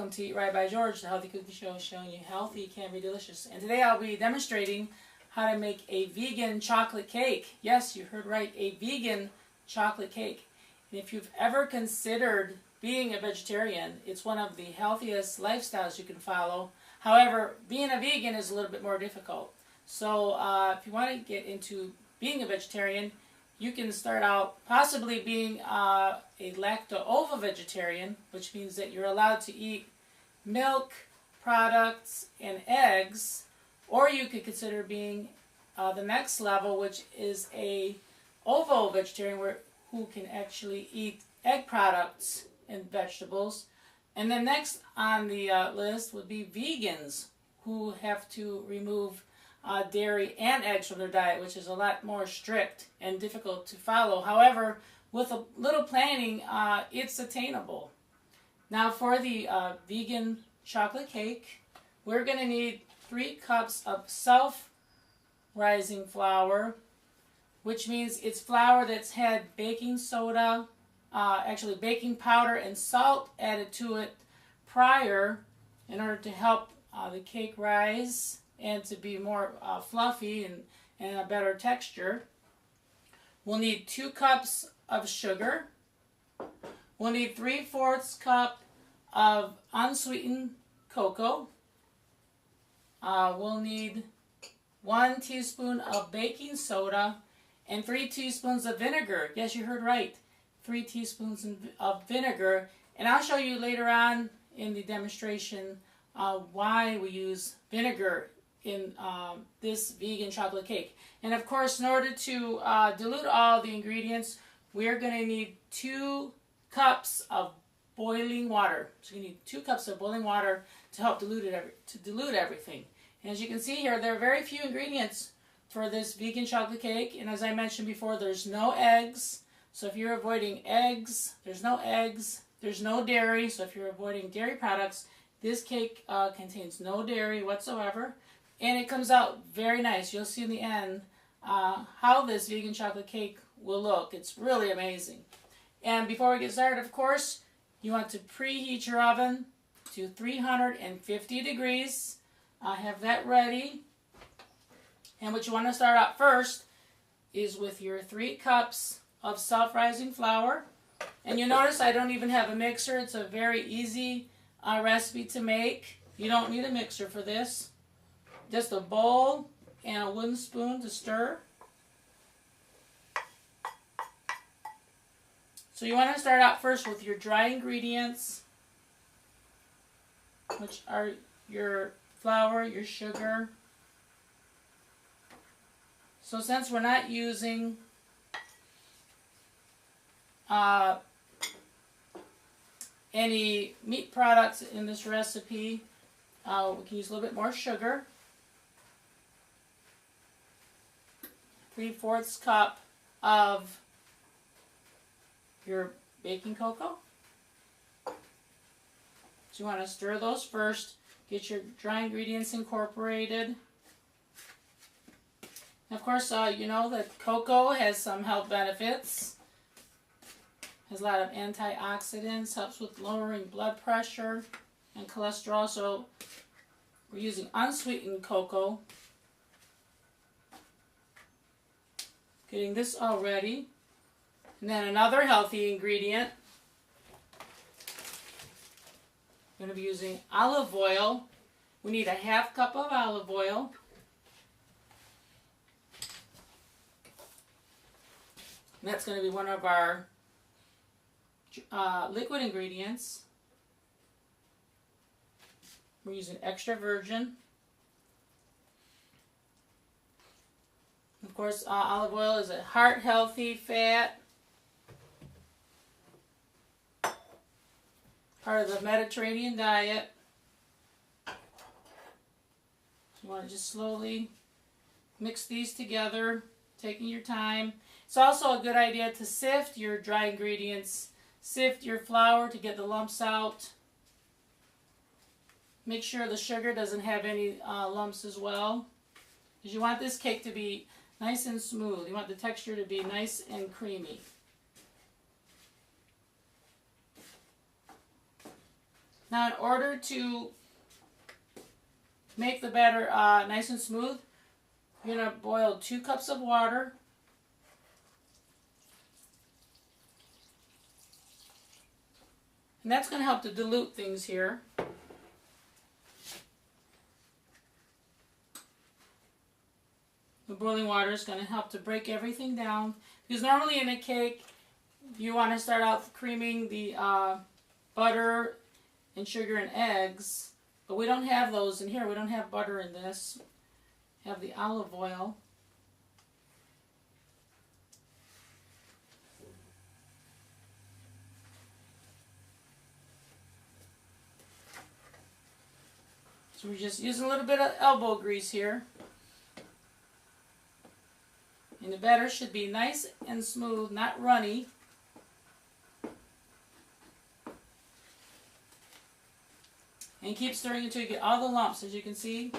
welcome to Eat Right by George, the Healthy Cooking Show showing you healthy can be delicious. And today I'll be demonstrating how to make a vegan chocolate cake. Yes, you heard right, a vegan chocolate cake. And if you've ever considered being a vegetarian, it's one of the healthiest lifestyles you can follow. However, being a vegan is a little bit more difficult. So if you want to get into being a vegetarian, you can start out possibly being a lacto-ovo vegetarian, which means that you're allowed to eat milk products and eggs, or you could consider being the next level, which is a ovo vegetarian, who can actually eat egg products and vegetables. And then next on the list would be vegans, who have to remove dairy and eggs from their diet, which is a lot more strict and difficult to follow. However, with a little planning, it's attainable. Now for the vegan chocolate cake, we're going to need 3 cups of self-rising flour, which means it's flour that's had baking soda, actually baking powder and salt added to it prior in order to help the cake rise and to be more fluffy and a better texture. We'll need 2 cups of sugar. We'll need 3/4 cup of unsweetened cocoa. We'll need 1 teaspoon of baking soda and 3 teaspoons of vinegar. Yes, you heard right. 3 teaspoons of vinegar. And I'll show you later on in the demonstration why we use vinegar in this vegan chocolate cake. And of course, in order to dilute all the ingredients, we're going to need 2 cups of boiling water. So you need 2 cups of boiling water to help dilute everything. And as you can see here, there are very few ingredients for this vegan chocolate cake. And as I mentioned before, there's no eggs. So if you're avoiding eggs, there's no eggs. There's no dairy. So if you're avoiding dairy products, this cake contains no dairy whatsoever. And it comes out very nice. You'll see in the end how this vegan chocolate cake will look. It's really amazing. And before we get started, of course, you want to preheat your oven to 350 degrees. Have that ready. And what you want to start out first is with your 3 cups of self-rising flour. And you'll notice I don't even have a mixer. It's a very easy recipe to make. You don't need a mixer for this. Just a bowl and a wooden spoon to stir. So you want to start out first with your dry ingredients, which are your flour, your sugar. So since we're not using any meat products in this recipe, we can use a little bit more sugar. 3/4 cup of your baking cocoa. So you want to stir those first. Get your dry ingredients incorporated. Of course, you know that cocoa has some health benefits. Has a lot of antioxidants, helps with lowering blood pressure and cholesterol. So we're using unsweetened cocoa. Getting this all ready. And then another healthy ingredient. I'm going to be using olive oil. We need a 1/2 cup of olive oil. And that's going to be one of our liquid ingredients. We're using extra virgin. Of course, olive oil is a heart-healthy fat, part of the Mediterranean diet. You want to just slowly mix these together, taking your time. It's also a good idea to sift your dry ingredients, sift your flour to get the lumps out. Make sure the sugar doesn't have any lumps as well, because you want this cake to be nice and smooth. You want the texture to be nice and creamy. Now, in order to make the batter nice and smooth, you're going to boil 2 cups of water. And that's going to help to dilute things here. The boiling water is going to help to break everything down. Because normally in a cake, you want to start out creaming the butter and sugar and eggs. But we don't have those in here. We don't have butter in this. We have the olive oil. So we're just using a little bit of elbow grease here. And the batter should be nice and smooth, not runny. And keep stirring until you get all the lumps. As you can see,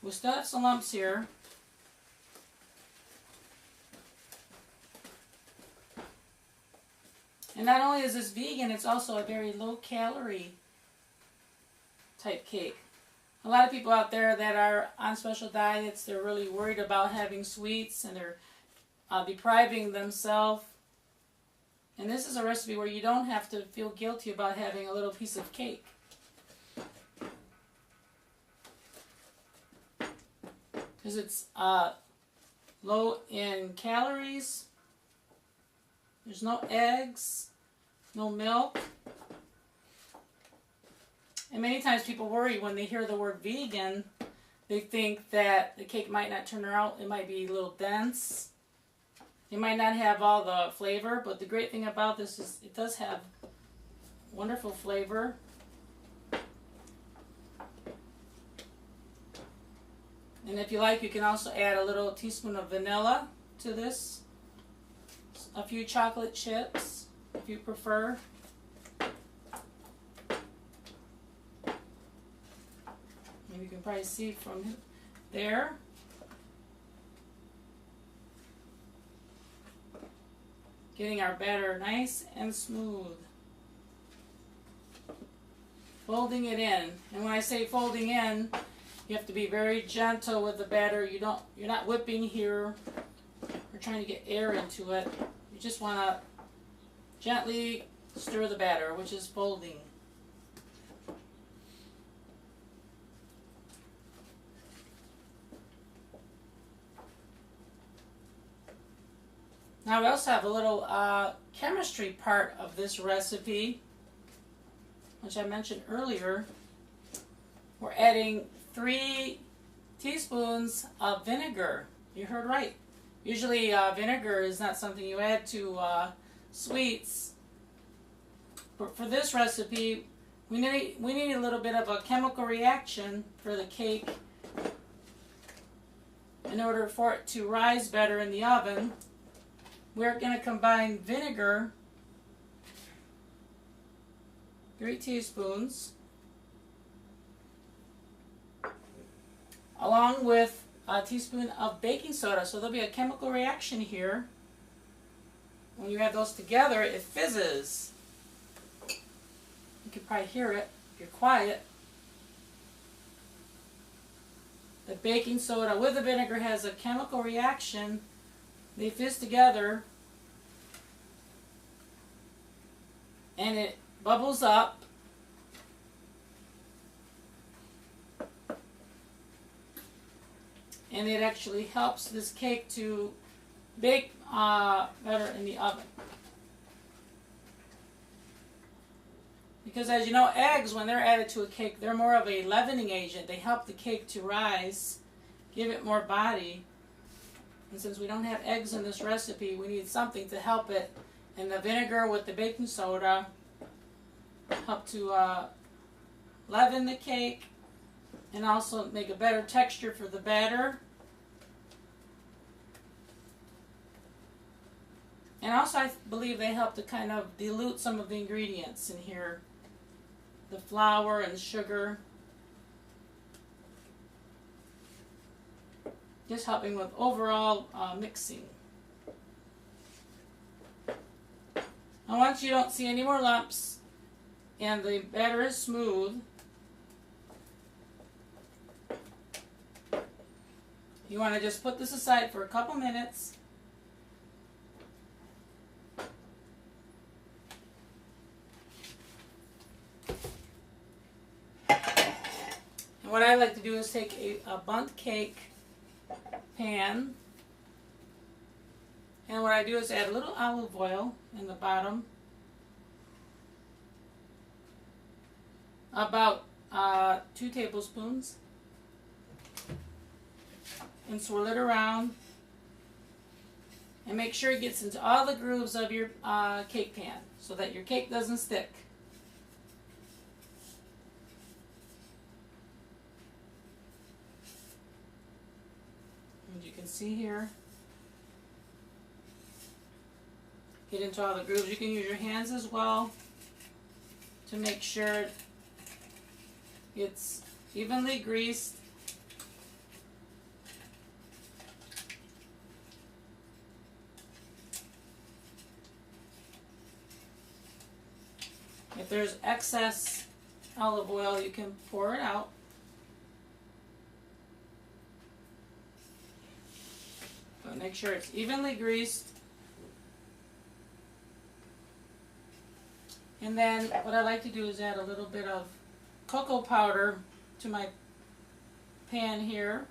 we still have some lumps here. And not only is this vegan, it's also a very low-calorie type cake. A lot of people out there that are on special diets, they're really worried about having sweets and they're depriving themselves. And this is a recipe where you don't have to feel guilty about having a little piece of cake. Because it's low in calories. There's no eggs, no milk. And many times people worry when they hear the word vegan, they think that the cake might not turn out, it might be a little dense. It might not have all the flavor, but the great thing about this is it does have wonderful flavor. And if you like, you can also add a little teaspoon of vanilla to this. A few chocolate chips, if you prefer. And you can probably see from there. Getting our batter nice and smooth. Folding it in. And when I say folding in, you have to be very gentle with the batter. You're not whipping here or trying to get air into it. You just want to gently stir the batter, which is folding. Now we also have a little chemistry part of this recipe, which I mentioned earlier. We're adding 3 teaspoons of vinegar. You heard right. Usually vinegar is not something you add to sweets. But for this recipe, we need a little bit of a chemical reaction for the cake in order for it to rise better in the oven. We're going to combine vinegar, 3 teaspoons, along with a teaspoon of baking soda. So there'll be a chemical reaction here. When you add those together, it fizzes. You can probably hear it if you're quiet. The baking soda with the vinegar has a chemical reaction. They fizz together and it bubbles up. And it actually helps this cake to bake better in the oven. Because as you know, eggs, when they're added to a cake, they're more of a leavening agent. They help the cake to rise, give it more body. And since we don't have eggs in this recipe, we need something to help it. And the vinegar with the baking soda help to leaven the cake and also make a better texture for the batter. And also I believe they help to kind of dilute some of the ingredients in here. The flour and sugar. Just helping with overall mixing. And once you don't see any more lumps, and the batter is smooth, you want to just put this aside for a couple minutes. And what I like to do is take a bundt cake pan, and what I do is add a little olive oil in the bottom, about 2 tablespoons, and swirl it around, and make sure it gets into all the grooves of your cake pan so that your cake doesn't stick. As you can see here, get into all the grooves. You can use your hands as well to make sure it's evenly greased. If there's excess olive oil, you can pour it out. But make sure it's evenly greased. And then what I like to do is add a little bit of cocoa powder to my pan here,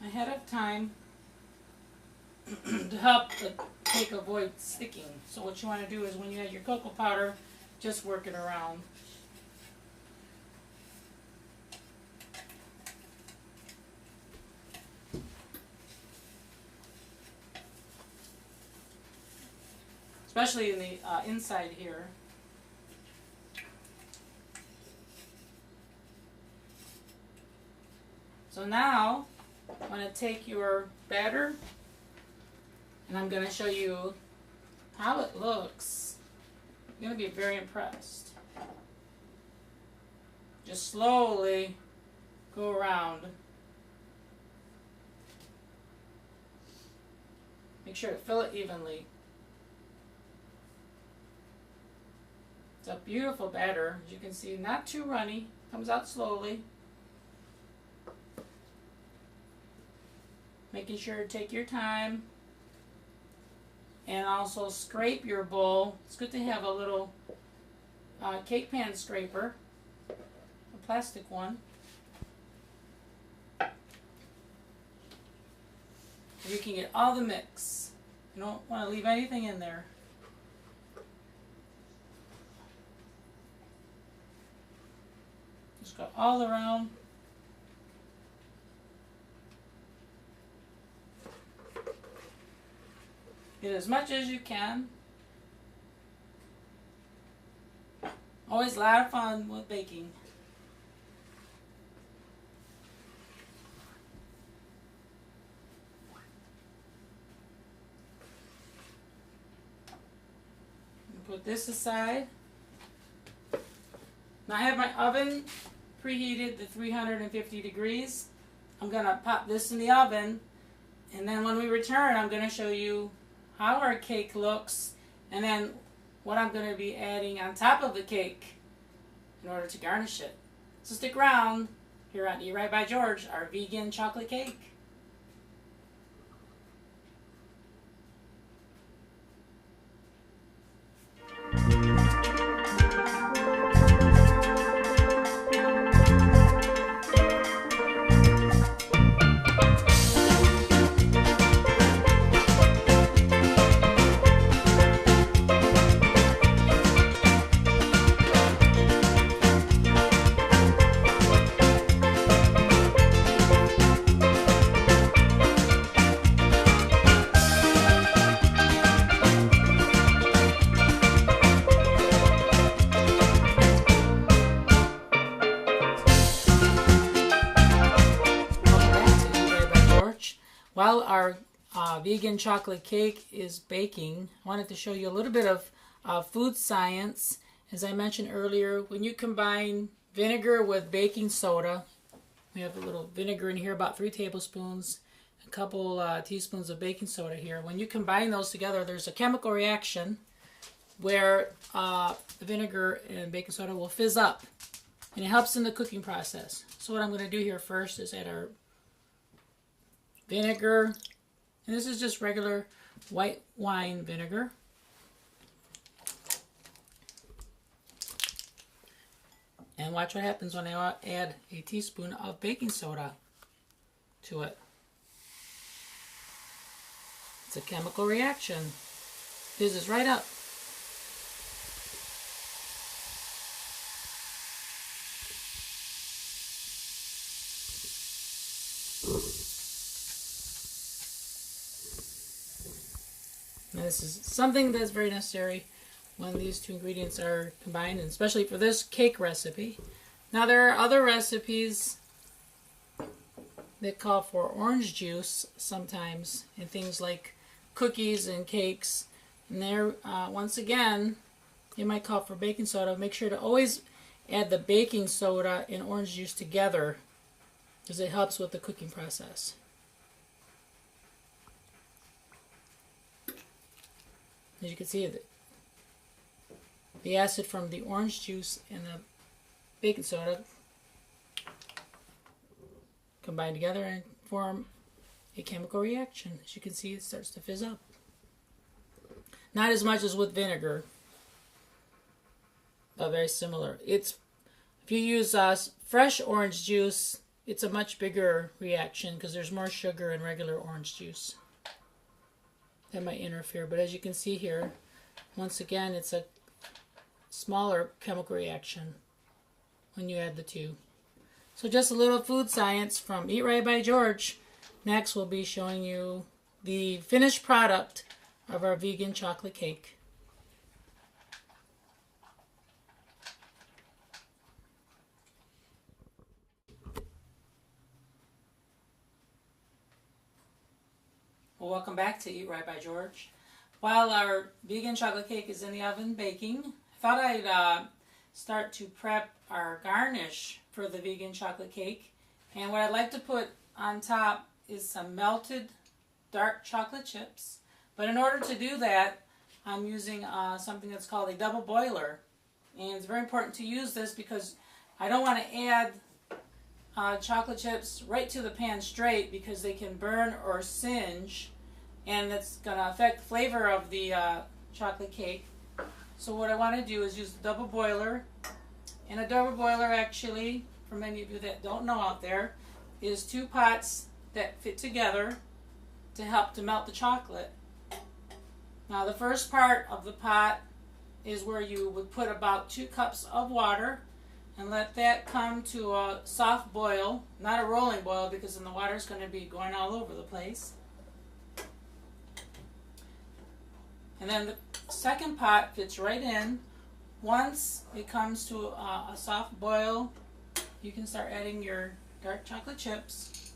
ahead of time, to help the cake avoid sticking. So what you want to do is when you add your cocoa powder, just work it around. Especially in the inside here. So now I'm going to take your batter and I'm going to show you how it looks. You're going to be very impressed. Just slowly go around. Make sure to fill it evenly. It's a beautiful batter, as you can see, not too runny, comes out slowly. Making sure to take your time and also scrape your bowl. It's good to have a little cake pan scraper, a plastic one. You can get all the mix. You don't want to leave anything in there. Just go all around. Get as much as you can. Always a lot of fun with baking. Put this aside. Now I have my oven preheated to 350 degrees. I'm going to pop this in the oven, and then when we return I'm going to show you how our cake looks and then what I'm going to be adding on top of the cake in order to garnish it. So stick around here on Eat Right by George, our vegan chocolate cake. While our vegan chocolate cake is baking, I wanted to show you a little bit of food science. As I mentioned earlier, when you combine vinegar with baking soda, we have a little vinegar in here, about 3 tablespoons, a couple teaspoons of baking soda here. When you combine those together, there's a chemical reaction where the vinegar and baking soda will fizz up, and it helps in the cooking process. So what I'm going to do here first is add our vinegar, and this is just regular white wine vinegar. And watch what happens when I add a teaspoon of baking soda to it. It's a chemical reaction. Fizzes right up. Now this is something that's very necessary when these two ingredients are combined, and especially for this cake recipe. Now there are other recipes that call for orange juice sometimes in things like cookies and cakes. And there, once again, you might call for baking soda. Make sure to always add the baking soda and orange juice together because it helps with the cooking process. As you can see, the acid from the orange juice and the baking soda combine together and form a chemical reaction. As you can see, it starts to fizz up. Not as much as with vinegar, but very similar. If you use fresh orange juice, it's a much bigger reaction because there's more sugar in regular orange juice. That might interfere, but as you can see here, once again, it's a smaller chemical reaction when you add the two. So just a little food science from Eat Right by George. Next we'll be showing you the finished product of our vegan chocolate cake. Well, welcome back to Eat Right by George. While our vegan chocolate cake is in the oven baking, I thought I'd start to prep our garnish for the vegan chocolate cake. And what I'd like to put on top is some melted dark chocolate chips. But in order to do that, I'm using something that's called a double boiler. And it's very important to use this because I don't want to add chocolate chips right to the pan straight because they can burn or singe, and that's going to affect the flavor of the chocolate cake. So what I want to do is use the double boiler. And a double boiler, actually, for many of you that don't know out there, is two pots that fit together to help to melt the chocolate. Now the first part of the pot is where you would put about 2 cups of water and let that come to a soft boil, not a rolling boil because then the water is going to be going all over the place. And then the second pot fits right in. Once it comes to a soft boil, you can start adding your dark chocolate chips.